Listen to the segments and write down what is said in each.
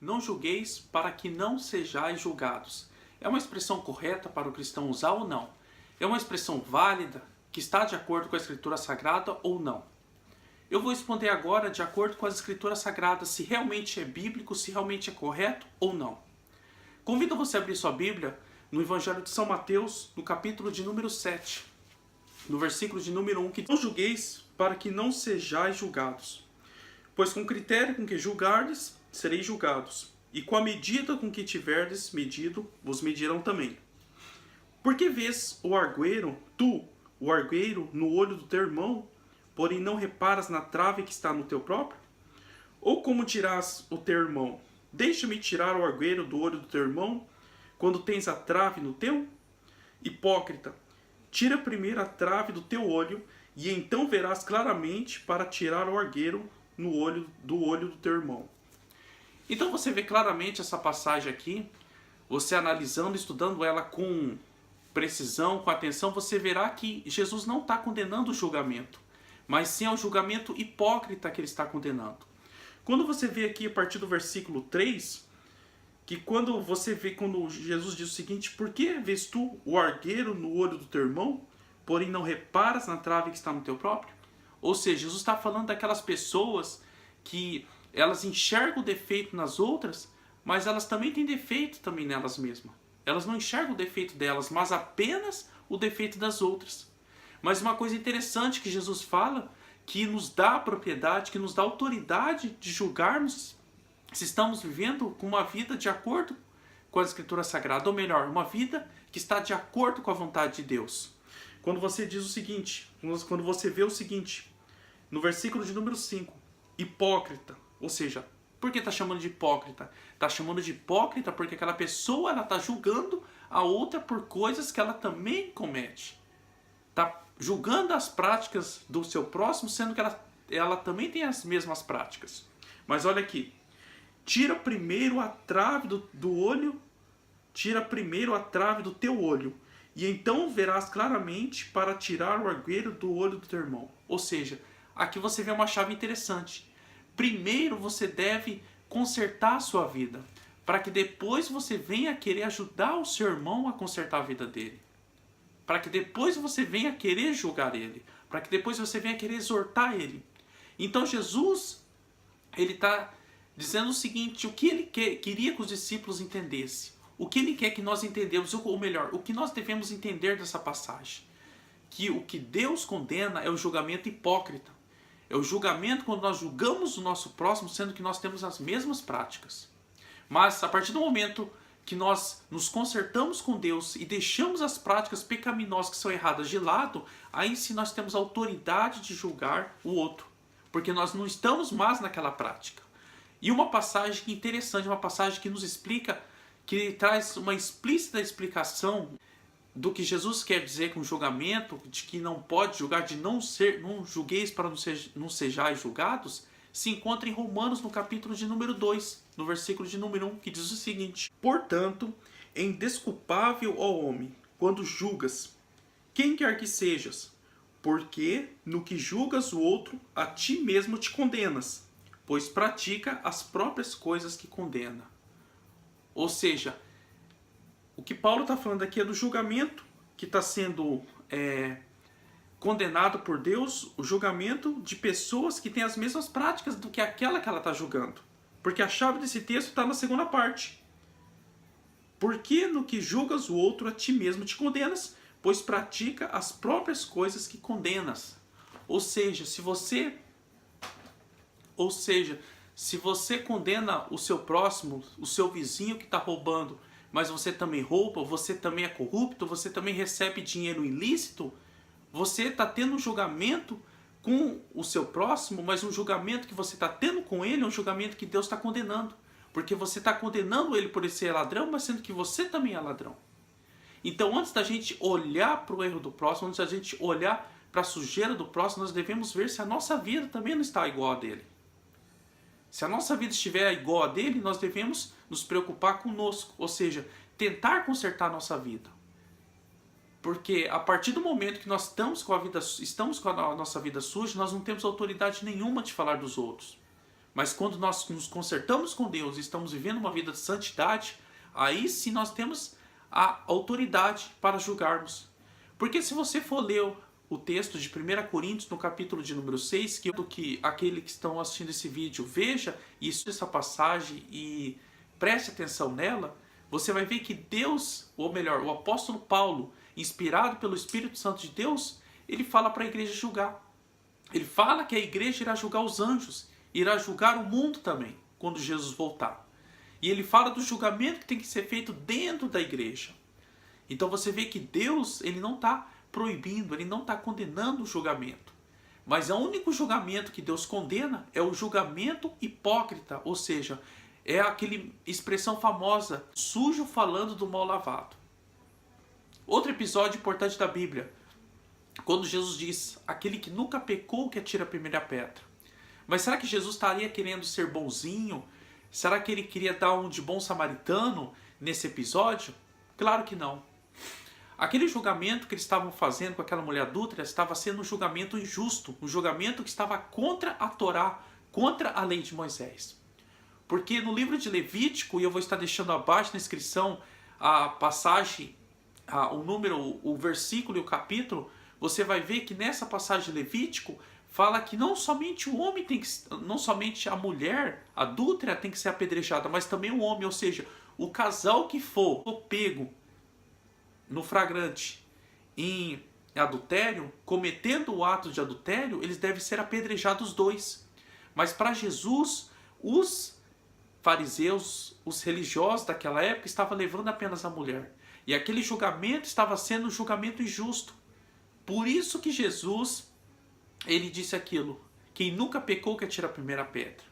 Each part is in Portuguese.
Não julgueis para que não sejais julgados. É uma expressão correta para o cristão usar ou não? É uma expressão válida, que está de acordo com a Escritura Sagrada ou não? Eu vou responder agora de acordo com as Escrituras Sagradas, se realmente é bíblico, se realmente é correto ou não. Convido você a abrir sua Bíblia no Evangelho de São Mateus, no capítulo de número 7, no versículo de número 1, que não julgueis para que não sejais julgados. Pois com o critério com que julgardes, sereis julgados, e com a medida com que tiverdes medido, vos medirão também. Porque vês o argueiro, o argueiro, no olho do teu irmão, porém não reparas na trave que está no teu próprio? Ou como dirás o teu irmão, deixa-me tirar o argueiro do olho do teu irmão, quando tens a trave no teu? Hipócrita, tira primeiro a trave do teu olho, e então verás claramente para tirar o argueiro no olho do teu irmão. Então você vê claramente essa passagem aqui, você analisando, estudando ela com precisão, com atenção, você verá que Jesus não está condenando o julgamento, mas sim é o julgamento hipócrita que ele está condenando. Quando você vê aqui a partir do versículo 3, que quando Jesus diz o seguinte: por que vês tu o argueiro no olho do teu irmão, porém não reparas na trave que está no teu próprio? Ou seja, Jesus está falando daquelas pessoas que elas enxergam o defeito nas outras, mas elas também têm defeito também nelas mesmas. Elas não enxergam o defeito delas, mas apenas o defeito das outras. Mas uma coisa interessante que Jesus fala, que nos dá a propriedade, que nos dá a autoridade de julgarmos se estamos vivendo com uma vida de acordo com a Escritura Sagrada, ou melhor, uma vida que está de acordo com a vontade de Deus. Quando você diz o seguinte, quando você vê o seguinte, no versículo de número 5, hipócrita, ou seja, por que está chamando de hipócrita? Está chamando de hipócrita porque aquela pessoa está julgando a outra por coisas que ela também comete. Está julgando as práticas do seu próximo, sendo que ela também tem as mesmas práticas. Mas olha aqui, tira primeiro a trave do olho, tira primeiro a trave do teu olho, e então verás claramente para tirar o argueiro do olho do teu irmão. Ou seja, aqui você vê uma chave interessante. Primeiro você deve consertar a sua vida, para que depois você venha querer ajudar o seu irmão a consertar a vida dele. Para que depois você venha querer julgar ele. Para que depois você venha querer exortar ele. Então Jesus, ele está dizendo o seguinte, o que ele queria que os discípulos entendessem. O que ele quer que nós entendamos, ou melhor, o que nós devemos entender dessa passagem. Que o que Deus condena é o julgamento hipócrita. É o julgamento quando nós julgamos o nosso próximo, sendo que nós temos as mesmas práticas. Mas a partir do momento que nós nos consertamos com Deus e deixamos as práticas pecaminosas que são erradas de lado, aí sim nós temos a autoridade de julgar o outro. Porque nós não estamos mais naquela prática. E uma passagem interessante, uma passagem que nos explica, que traz uma explícita explicação do que Jesus quer dizer com julgamento, de que não pode julgar, de não julgueis para não sejais julgados, se encontra em Romanos no capítulo de número 2, no versículo de número 1, que diz o seguinte: portanto, é indesculpável, ó homem, quando julgas, quem quer que sejas, porque no que julgas o outro, a ti mesmo te condenas, pois pratica as próprias coisas que condena. Ou seja, o que Paulo está falando aqui é do julgamento que está sendo condenado por Deus, o julgamento de pessoas que têm as mesmas práticas do que aquela que ela está julgando. Porque a chave desse texto está na segunda parte. Porque no que julgas o outro, a ti mesmo te condenas, pois pratica as próprias coisas que condenas. Ou seja, se você condena o seu próximo, o seu vizinho que está roubando, mas você também rouba, você também é corrupto, você também recebe dinheiro ilícito, você está tendo um julgamento com o seu próximo, mas um julgamento que você está tendo com ele é um julgamento que Deus está condenando. Porque você está condenando ele por ele ser ladrão, mas sendo que você também é ladrão. Então, antes da gente olhar para o erro do próximo, antes da gente olhar para a sujeira do próximo, nós devemos ver se a nossa vida também não está igual a dele. Se a nossa vida estiver igual a dele, nós devemos nos preocupar conosco, ou seja, tentar consertar a nossa vida. Porque a partir do momento que nós estamos com a nossa vida suja, nós não temos autoridade nenhuma de falar dos outros. Mas quando nós nos consertamos com Deus e estamos vivendo uma vida de santidade, aí sim nós temos a autoridade para julgarmos. Porque se você for ler o texto de 1 Coríntios, no capítulo de número 6, que aquele que estão assistindo esse vídeo veja isso, essa passagem e preste atenção nela, você vai ver que Deus, ou melhor, o apóstolo Paulo, inspirado pelo Espírito Santo de Deus, ele fala para a igreja julgar. Ele fala que a igreja irá julgar os anjos, irá julgar o mundo também, quando Jesus voltar. E ele fala do julgamento que tem que ser feito dentro da igreja. Então você vê que Deus, ele não está proibindo, ele não está condenando o julgamento. Mas o único julgamento que Deus condena é o julgamento hipócrita, ou seja, é aquela expressão famosa, sujo falando do mal lavado. Outro episódio importante da Bíblia, quando Jesus diz, aquele que nunca pecou que atira a primeira pedra. Mas será que Jesus estaria querendo ser bonzinho? Será que ele queria dar um de bom samaritano nesse episódio? Claro que não. Aquele julgamento que eles estavam fazendo com aquela mulher adúltera estava sendo um julgamento injusto, um julgamento que estava contra a Torá, contra a lei de Moisés. Porque no livro de Levítico, e eu vou estar deixando abaixo na inscrição a passagem, o número, o versículo e o capítulo, você vai ver que nessa passagem de Levítico fala que não somente o homem tem que, não somente a mulher adúltera tem que ser apedrejada, mas também o homem, ou seja, o casal que for pego no flagrante em adultério, cometendo o ato de adultério, eles devem ser apedrejados os dois. Mas para Jesus, os fariseus, os religiosos daquela época estavam levando apenas a mulher. E aquele julgamento estava sendo um julgamento injusto. Por isso que Jesus, ele disse aquilo, quem nunca pecou que atira a primeira pedra.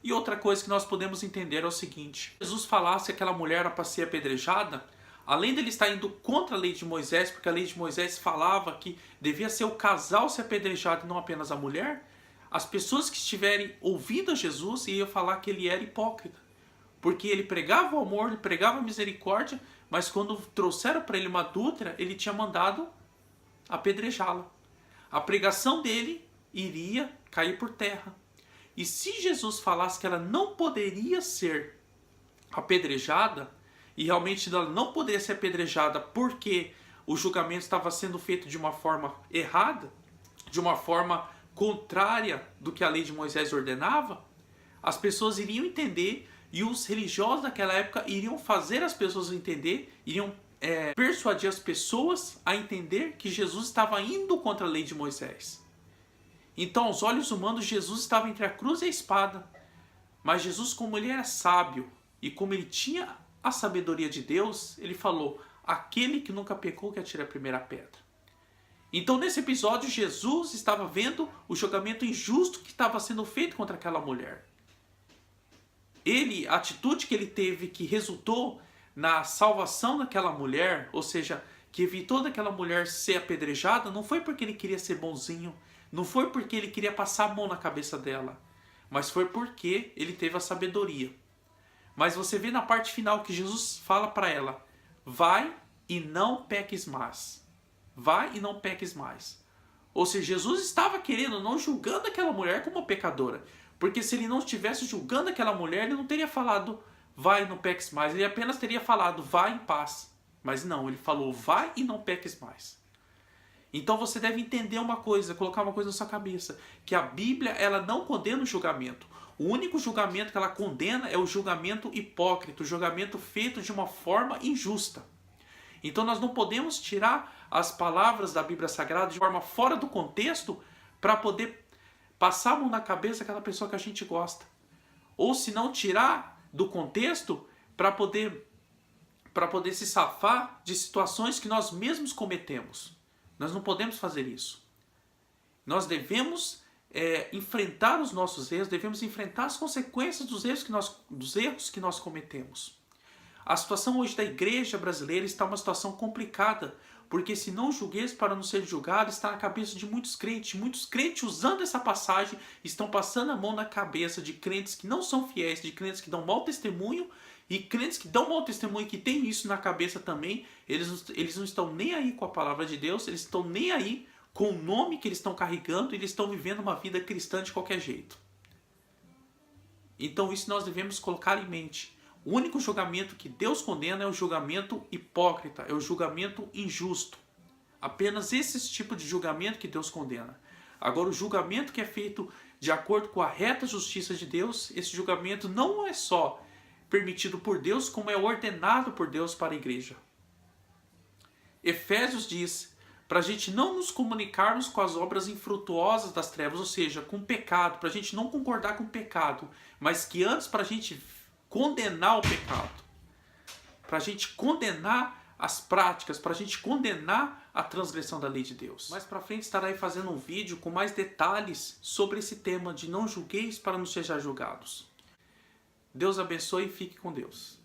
E outra coisa que nós podemos entender é o seguinte, Jesus falasse que aquela mulher era para ser apedrejada, além dele estar indo contra a lei de Moisés, porque a lei de Moisés falava que devia ser o casal ser apedrejado e não apenas a mulher, as pessoas que estiverem ouvindo a Jesus iam falar que ele era hipócrita. Porque ele pregava o amor, ele pregava a misericórdia, mas quando trouxeram para ele uma adúltera, ele tinha mandado apedrejá-la. A pregação dele iria cair por terra. E se Jesus falasse que ela não poderia ser apedrejada, e realmente ela não poderia ser apedrejada porque o julgamento estava sendo feito de uma forma errada, de uma forma contrária do que a lei de Moisés ordenava, as pessoas iriam entender e os religiosos daquela época iriam fazer as pessoas entender, iriam persuadir as pessoas a entender que Jesus estava indo contra a lei de Moisés. Então, aos olhos humanos, Jesus estava entre a cruz e a espada. Mas Jesus, como ele era sábio e como ele tinha a sabedoria de Deus, ele falou, aquele que nunca pecou que atire a primeira pedra. Então nesse episódio Jesus estava vendo o julgamento injusto que estava sendo feito contra aquela mulher. A atitude que ele teve que resultou na salvação daquela mulher, ou seja, que evitou daquela mulher ser apedrejada, não foi porque ele queria ser bonzinho, não foi porque ele queria passar a mão na cabeça dela, mas foi porque ele teve a sabedoria. Mas você vê na parte final que Jesus fala para ela, vai e não peques mais. Vai e não peques mais. Ou seja, Jesus estava querendo, não julgando aquela mulher como uma pecadora. Porque se ele não estivesse julgando aquela mulher, ele não teria falado, vai e não peques mais. Ele apenas teria falado, vai em paz. Mas não, ele falou, vai e não peques mais. Então você deve entender uma coisa, colocar uma coisa na sua cabeça. Que a Bíblia, ela não condena o julgamento. O único julgamento que ela condena é o julgamento hipócrita, o julgamento feito de uma forma injusta. Então nós não podemos tirar as palavras da Bíblia Sagrada de forma fora do contexto para poder passar a mão na cabeça daquela pessoa que a gente gosta. Ou se não tirar do contexto para poder se safar de situações que nós mesmos cometemos. Nós não podemos fazer isso. Nós devemos enfrentar os nossos erros, devemos enfrentar as consequências dos erros que nós cometemos. A situação hoje da igreja brasileira está uma situação complicada, porque se não julgueis para não ser julgado, está na cabeça de muitos crentes. Muitos crentes, usando essa passagem, estão passando a mão na cabeça de crentes que não são fiéis, de crentes que dão mau testemunho, e crentes que dão mau testemunho, que têm isso na cabeça também, eles não estão nem aí com a palavra de Deus, eles estão nem aí com o nome que eles estão carregando, e eles estão vivendo uma vida cristã de qualquer jeito. Então isso nós devemos colocar em mente. O único julgamento que Deus condena é o julgamento hipócrita, é o julgamento injusto. Apenas esse tipo de julgamento que Deus condena. Agora, o julgamento que é feito de acordo com a reta justiça de Deus, esse julgamento não é só permitido por Deus, como é ordenado por Deus para a igreja. Efésios diz para a gente não nos comunicarmos com as obras infrutuosas das trevas, ou seja, com o pecado, para a gente não concordar com o pecado, mas que antes para a gente condenar o pecado, para a gente condenar as práticas, para a gente condenar a transgressão da lei de Deus. Mais para frente estarei fazendo um vídeo com mais detalhes sobre esse tema de não julgueis para não sejam julgados. Deus abençoe e fique com Deus.